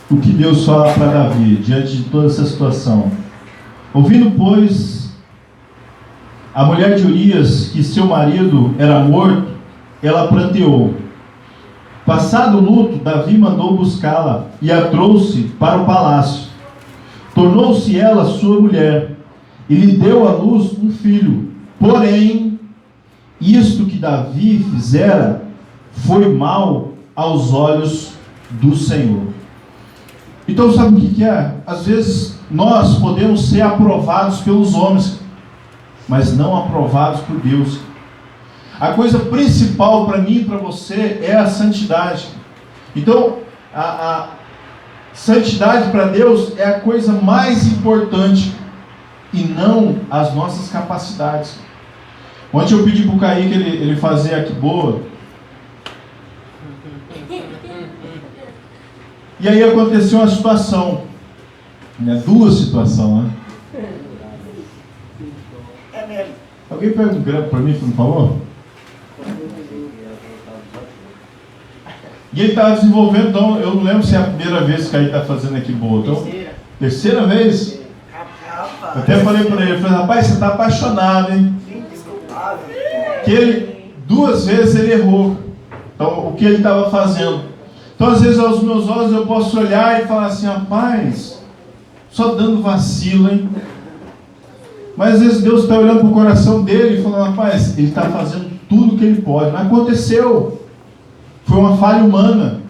O que Deus fala para Davi diante de toda essa situação? Ouvindo, pois, a mulher de Urias, que seu marido era morto, ela pranteou. Passado o luto, Davi mandou buscá-la e a trouxe para o palácio. Tornou-se ela sua mulher e lhe deu à luz um filho. Porém, isto que Davi fizera foi mal aos olhos do Senhor. Então sabe o que é? Às vezes nós podemos ser aprovados pelos homens, mas não aprovados por Deus. A coisa principal para mim e para você é a santidade. Então, a santidade para Deus é a coisa mais importante e não as nossas capacidades. Ontem eu pedi para o Kaique ele fazer aqui boa. E aí aconteceu uma situação, né? Duas situações, né? Alguém pega um grampo para mim, por favor? E ele estava desenvolvendo, então, eu não lembro se é a primeira vez que ele está fazendo aqui boa. Então, terceira vez? Eu até falei para ele, rapaz, você está apaixonado, hein? que ele, 2 vezes ele errou. Então, o que ele estava fazendo. Então, às vezes, aos meus olhos, eu posso olhar e falar assim, rapaz, só dando vacilo, hein? Mas, às vezes, Deus está olhando para o coração dele e falando, rapaz, ele está fazendo tudo o que ele pode. Mas aconteceu. Foi uma falha humana.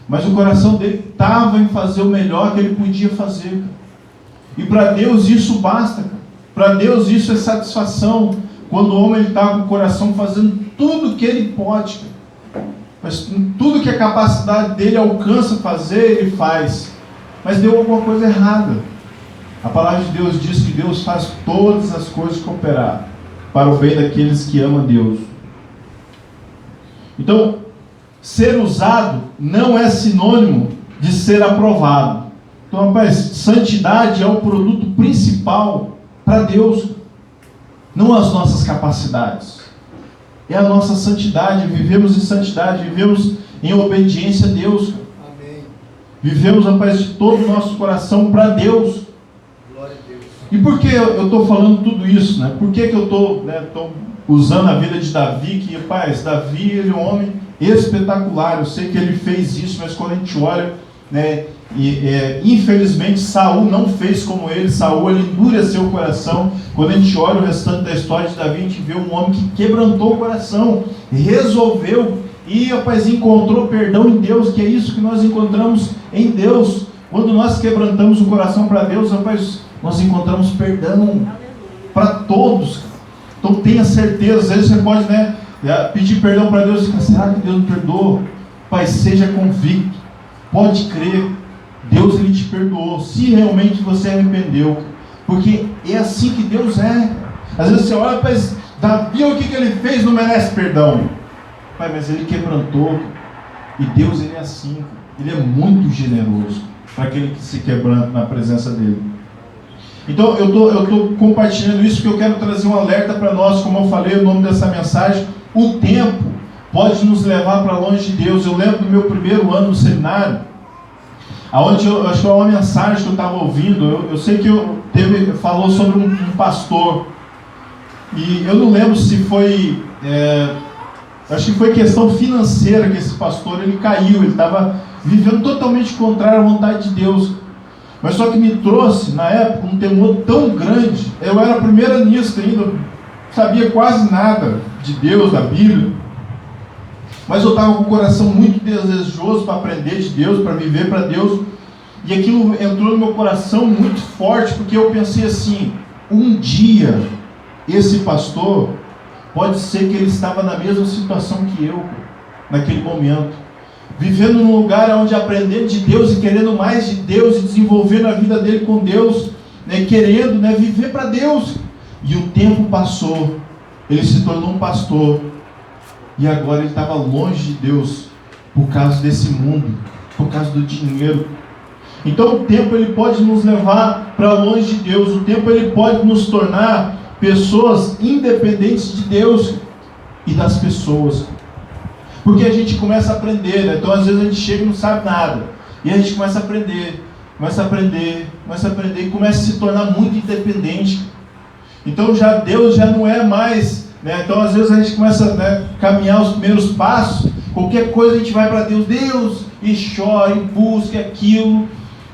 Mas o coração dele estava em fazer o melhor que ele podia fazer. E para Deus isso basta. Para Deus isso é satisfação. Quando o homem está com o coração fazendo tudo o que ele pode. Mas tudo que a capacidade dele alcança fazer, ele faz. Mas deu alguma coisa errada. A palavra de Deus diz que Deus faz todas as coisas cooperar para o bem daqueles que amam a Deus. Então, ser usado não é sinônimo de ser aprovado. Então, rapaz, santidade é o produto principal para Deus. Não as nossas capacidades. É a nossa santidade. Vivemos em santidade, vivemos em obediência a Deus.
Amém.
Vivemos, rapaz, de todo o nosso coração para Deus.
Glória a Deus.
E por que eu estou falando tudo isso? Né? Por que eu estou usando a vida de Davi? Que, rapaz, Davi, ele é um homem espetacular. Eu sei que ele fez isso, mas quando a gente olha, né, infelizmente Saul não fez como ele. Saul, ele endureceu o coração. Quando a gente olha o restante da história de Davi, a gente vê um homem que quebrantou o coração, resolveu e, rapaz, encontrou perdão em Deus, que é isso que nós encontramos em Deus. Quando nós quebrantamos o coração para Deus, rapaz, nós encontramos perdão para todos. Então tenha certeza. Às vezes você pode, né, pedir perdão para Deus e ficar, será que Deus me perdoou? Pai, seja convicto, pode crer, Deus, ele te perdoou, se realmente você arrependeu, porque é assim que Deus é. Às vezes você olha, mas Davi, o que ele fez, não merece perdão. Pai, mas ele quebrantou, e Deus, ele é assim, ele é muito generoso para aquele que se quebranta na presença dele. Então eu estou compartilhando isso porque eu quero trazer um alerta para nós. Como eu falei, o nome dessa mensagem, o tempo pode nos levar para longe de Deus. Eu lembro do meu primeiro ano no seminário, aonde eu acho que foi uma mensagem que eu estava ouvindo. Eu sei que falou sobre um pastor, e eu não lembro se foi, acho que foi questão financeira que esse pastor, ele caiu, ele estava vivendo totalmente contrário à vontade de Deus. Mas só que me trouxe, na época, um temor tão grande. Eu era primeiranista ainda, não sabia quase nada de Deus, da Bíblia. Mas eu estava com o coração muito desejoso para aprender de Deus, para viver para Deus. E aquilo entrou no meu coração muito forte, porque eu pensei assim, um dia, esse pastor, pode ser que ele estava na mesma situação que eu, naquele momento. Vivendo num lugar onde aprendendo de Deus e querendo mais de Deus e desenvolvendo a vida dele com Deus, né, querendo, né, viver para Deus. E o tempo passou, ele se tornou um pastor, e agora ele estava longe de Deus por causa desse mundo, por causa do dinheiro. Então o tempo, ele pode nos levar para longe de Deus. O tempo, ele pode nos tornar pessoas independentes de Deus e das pessoas. Porque a gente começa a aprender, né? Então às vezes a gente chega e não sabe nada. E a gente começa a aprender e começa a se tornar muito independente. Então Deus já não é mais, né? Então às vezes a gente começa, né, a caminhar os primeiros passos. Qualquer coisa a gente vai para Deus, e chora, e busca aquilo.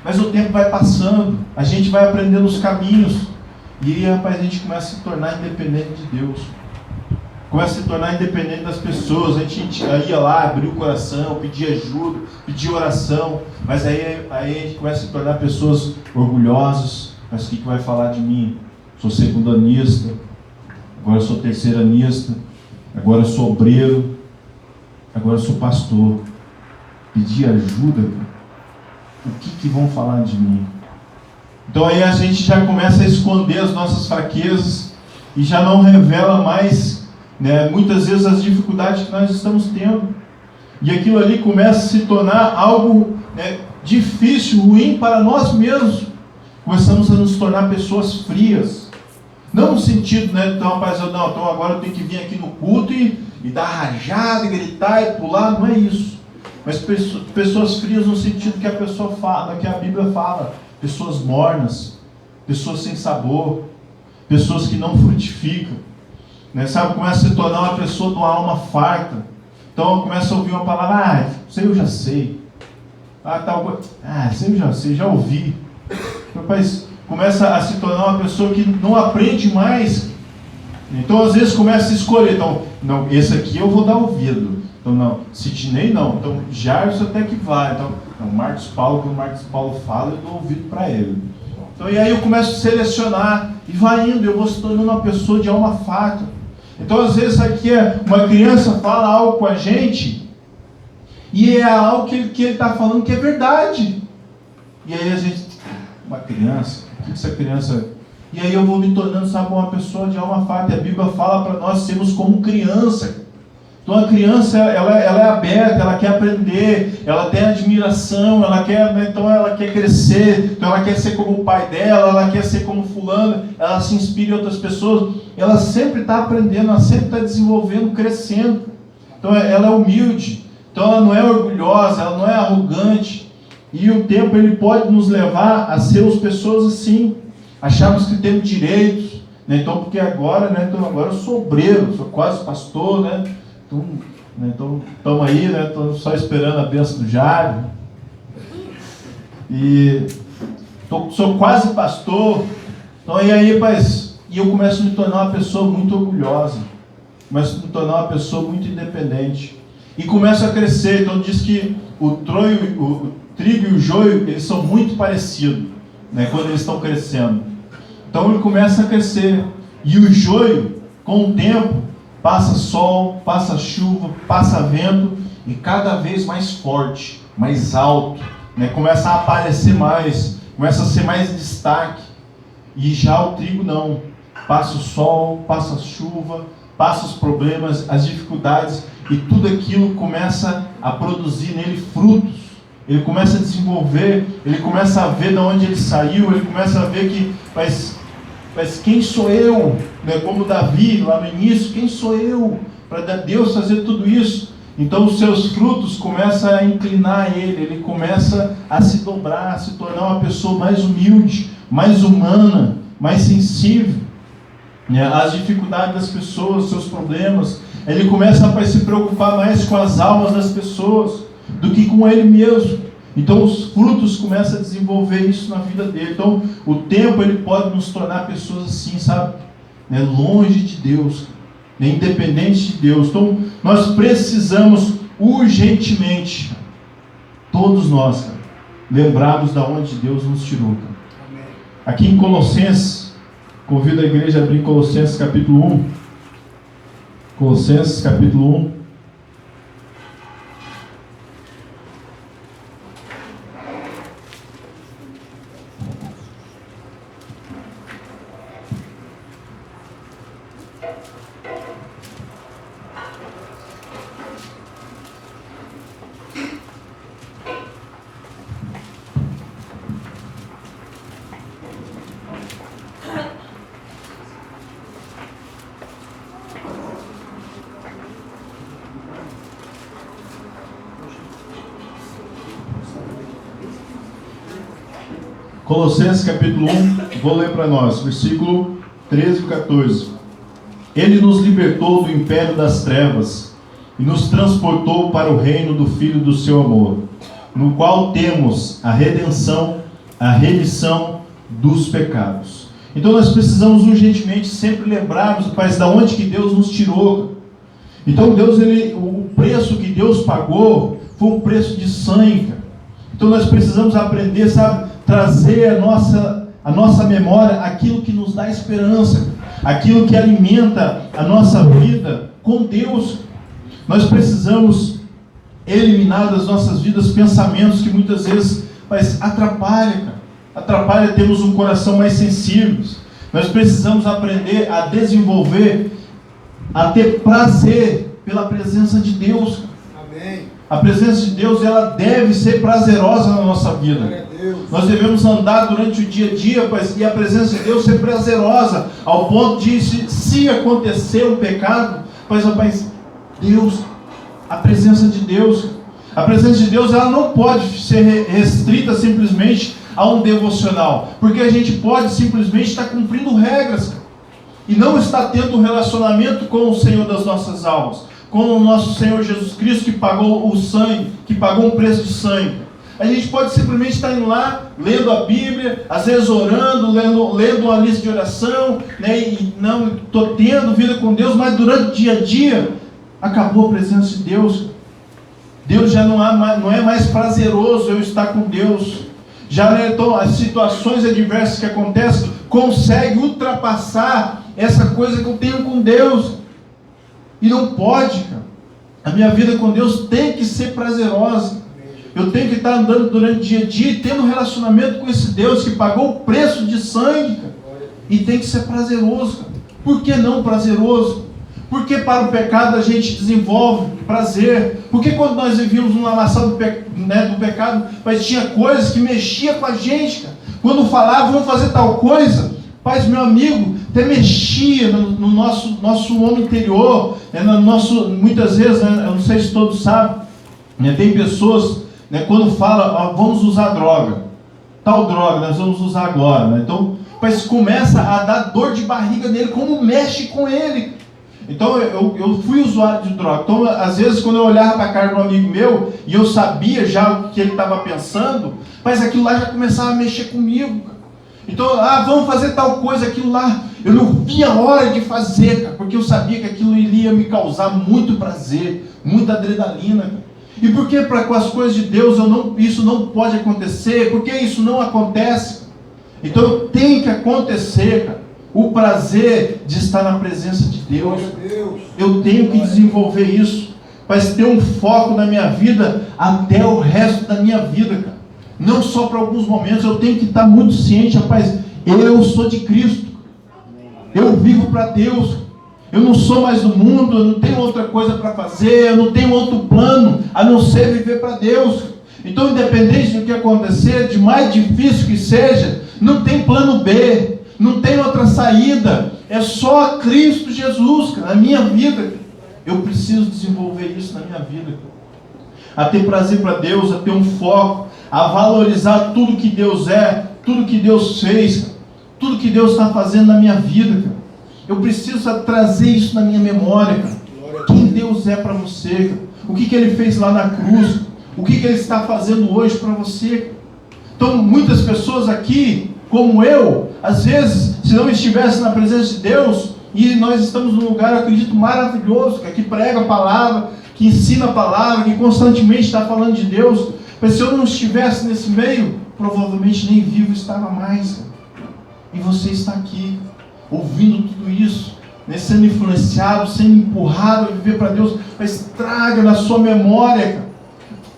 Mas o tempo vai passando, a gente vai aprendendo os caminhos. E aí, rapaz, a gente começa a se tornar independente de Deus. Começa a se tornar independente das pessoas. A gente ia lá, abrir o coração, pedir ajuda, pedir oração. Mas aí a gente começa a se tornar pessoas orgulhosas. Mas o que vai falar de mim? Sou segundanista, agora sou terceiranista, agora sou obreiro, agora sou pastor. Pedir ajuda, o que vão falar de mim? Então aí a gente já começa a esconder as nossas fraquezas e já não revela mais, né, muitas vezes as dificuldades que nós estamos tendo. E aquilo ali começa a se tornar algo, né, difícil, ruim para nós mesmos. Começamos a nos tornar pessoas frias. Não no sentido, né, então, rapaz, então agora eu tenho que vir aqui no culto e dar rajada, e gritar e pular. Não é isso. Mas pessoas frias no sentido que a pessoa fala, que a Bíblia fala. Pessoas mornas, pessoas sem sabor, pessoas que não frutificam. né? Sabe, começa a se tornar uma pessoa de uma alma farta. Então começa a ouvir uma palavra, isso aí eu já sei. Tal coisa, isso aí eu já sei, já ouvi. Rapaz, começa a se tornar uma pessoa que não aprende mais. Então às vezes começa a escolher, então, não, esse aqui eu vou dar ouvido. Então não, Sidney não, então Jarvis até que vai. Então, não, Marcos Paulo, quando o Marcos Paulo fala, eu dou ouvido para ele. Então, e aí eu começo a selecionar, e vai indo, eu vou se tornando uma pessoa de alma farta. Então às vezes aqui uma criança fala algo com a gente, e é algo que ele está falando que é verdade. E aí a gente, uma criança, o que essa criança... E aí eu vou me tornando, sabe, uma pessoa de alma farta. E a Bíblia fala para nós sermos como criança. Então a criança, ela é aberta, ela quer aprender, ela tem admiração, então ela quer crescer, então ela quer ser como o pai dela, ela quer ser como fulano, ela se inspira em outras pessoas, ela sempre está aprendendo, ela sempre está desenvolvendo, crescendo. Então ela é humilde, então ela não é orgulhosa, ela não é arrogante. E o tempo ele pode nos levar a sermos pessoas assim, acharmos que temos direitos, né? Então porque agora, né? Então agora eu sou obreiro, sou quase pastor, né? Então estamos aí, né? Estamos só esperando a bênção do Jário. E sou quase pastor. Então e aí, rapaz, e eu começo a me tornar uma pessoa muito orgulhosa. Começo a me tornar uma pessoa muito independente. E começo a crescer. Então diz que o trigo e o joio, eles são muito parecidos, né? Quando eles estão crescendo. Então ele começa a crescer. E o joio, com o tempo, passa sol, passa chuva, passa vento, e cada vez mais forte, mais alto, né? Começa a aparecer mais, começa a ser mais destaque. E já o trigo não, passa o sol, passa a chuva, passa os problemas, as dificuldades, e tudo aquilo começa a produzir nele frutos. Ele começa a desenvolver, ele começa a ver de onde ele saiu, ele começa a ver que, mas quem sou eu? Né? Como Davi, lá no início, quem sou eu para Deus fazer tudo isso? Então os seus frutos começam a inclinar ele começa a se dobrar, a se tornar uma pessoa mais humilde, mais humana, mais sensível, né? Às dificuldades das pessoas, seus problemas. Ele começa a se preocupar mais com as almas das pessoas do que com ele mesmo. Então os frutos começam a desenvolver isso na vida dele. Então o tempo ele pode nos tornar pessoas assim, sabe? Né? Longe de Deus, né? Independente de Deus. Então nós precisamos urgentemente, todos nós, cara, lembrarmos de onde Deus nos tirou. Cara. Aqui em Colossenses, convido a igreja a abrir Colossenses capítulo 1. Colossenses capítulo 1. Colossenses capítulo 1, vou ler para nós, versículo 13 e 14. Ele nos libertou do império das trevas e nos transportou para o reino do Filho do seu amor, no qual temos a redenção, a remissão dos pecados. Então nós precisamos urgentemente sempre lembrarmos, Pai, de onde que Deus nos tirou. Então Deus, o preço que Deus pagou foi um preço de sangue. Então nós precisamos aprender, sabe, trazer a nossa memória aquilo que nos dá esperança, aquilo que alimenta a nossa vida com Deus. Nós precisamos eliminar das nossas vidas pensamentos que muitas vezes atrapalha termos um coração mais sensível. Nós precisamos aprender a desenvolver, a ter prazer pela presença de Deus.
Amém.
A presença de Deus, ela deve ser prazerosa na nossa vida. Nós devemos andar durante o dia a dia, e a presença de Deus ser prazerosa, ao ponto de, se acontecer um pecado, Deus, a presença de Deus, ela não pode ser restrita simplesmente a um devocional, porque a gente pode simplesmente estar cumprindo regras. e não está tendo um relacionamento com o Senhor das nossas almas, com o nosso Senhor Jesus Cristo, que pagou o sangue, que pagou um preço de sangue. A gente pode simplesmente estar indo lá, lendo a Bíblia, às vezes orando, lendo uma lista de oração, né, e não estou tendo vida com Deus, mas durante o dia a dia, acabou a presença de Deus. Deus já não é mais prazeroso eu estar com Deus. Já, né, então, as situações adversas que acontecem, consegue ultrapassar essa coisa que eu tenho com Deus. E não pode, cara. A minha vida com Deus tem que ser prazerosa. Eu tenho que estar andando durante o dia a dia e tendo um relacionamento com esse Deus que pagou o preço de sangue, cara. E tem que ser prazeroso, cara. Por que não prazeroso? Porque para o pecado a gente desenvolve prazer. Porque quando nós vivíamos numa lamaçal do pecado, mas tinha coisas que mexiam com a gente, cara. Quando falava, vamos fazer tal coisa, mas meu amigo, até mexia no nosso homem interior, né, muitas vezes, né, eu não sei se todos sabem, né, tem pessoas, né, quando fala, vamos usar droga, tal droga, nós vamos usar agora, né, então, mas começa a dar dor de barriga nele, como mexe com ele. Então eu fui usuário de droga. Então às vezes quando eu olhava para a cara de um amigo meu e eu sabia já o que ele estava pensando, mas aquilo lá já começava a mexer comigo, cara. Então, vamos fazer tal coisa, aquilo lá, eu não via a hora de fazer, cara, porque eu sabia que aquilo iria me causar muito prazer, muita adrenalina, cara. E por que com as coisas de Deus isso não pode acontecer? Por que isso não acontece? Então tem que acontecer, cara. O prazer de estar na presença de Deus. Eu tenho que desenvolver isso, para ter um foco na minha vida até o resto da minha vida, cara. Não só para alguns momentos. Eu tenho que estar muito ciente, rapaz, eu sou de Cristo. Eu vivo para Deus. Eu não sou mais do mundo, eu não tenho outra coisa para fazer, eu não tenho outro plano a não ser viver para Deus. Então, independente do que acontecer, de mais difícil que seja, não tem plano B. Não tem outra saída, é só Cristo Jesus, cara, na minha vida. Eu preciso desenvolver isso na minha vida, a ter prazer para Deus, a ter um foco, a valorizar tudo que Deus é, tudo que Deus fez, tudo que Deus está fazendo na minha vida, cara. Eu preciso trazer isso na minha memória, cara. Quem Deus é para você, cara. O que Ele fez lá na cruz, o que Ele está fazendo hoje para você, cara. Então muitas pessoas aqui, como eu, às vezes, se não estivesse na presença de Deus, e nós estamos num lugar, eu acredito, maravilhoso, que prega a palavra, que ensina a palavra, que constantemente está falando de Deus, mas se eu não estivesse nesse meio, provavelmente nem vivo estava mais. E você está aqui, ouvindo tudo isso, né, sendo influenciado, sendo empurrado a viver para Deus, mas traga na sua memória,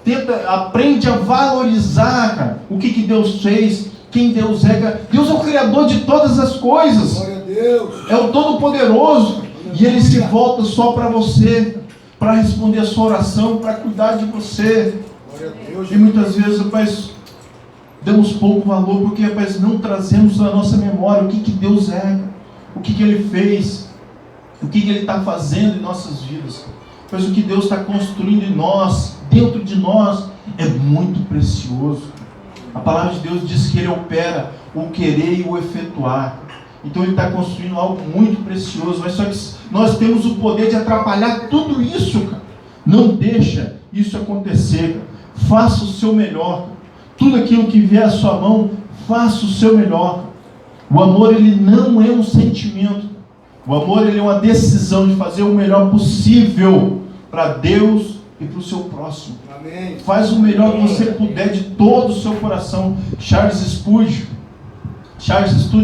cara. Aprende a valorizar, cara, o que Deus fez, quem Deus é, cara. Deus é o Criador de todas as coisas.
Glória a Deus.
É o Todo-Poderoso. E Ele se volta só para você, para responder a sua oração, para cuidar de você.
Glória a Deus.
E muitas vezes, rapaz, damos pouco valor, porque, rapaz, não trazemos na nossa memória o que Deus é, cara. O que Ele fez, o que Ele está fazendo em nossas vidas. Mas o que Deus está construindo em nós, dentro de nós, é muito precioso. A palavra de Deus diz que Ele opera o querer e o efetuar. Então Ele está construindo algo muito precioso. Mas só que nós temos o poder de atrapalhar tudo isso, cara. Não deixa isso acontecer, cara. Faça o seu melhor, cara. Tudo aquilo que vier à sua mão, faça o seu melhor. O amor, ele não é um sentimento. O amor, ele é uma decisão de fazer o melhor possível para Deus e para o seu próximo.
Amém.
Faz o melhor que você puder de todo o seu coração. Charles Spurgeon,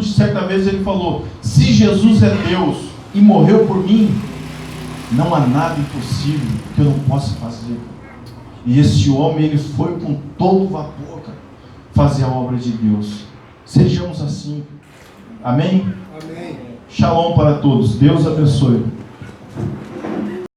certa vez ele falou: se Jesus é Deus e morreu por mim, não há nada impossível que eu não possa fazer. E esse homem, ele foi com todo vapor, cara, fazer a obra de Deus. Sejamos assim. Amém?
Amém.
Shalom para todos. Deus abençoe.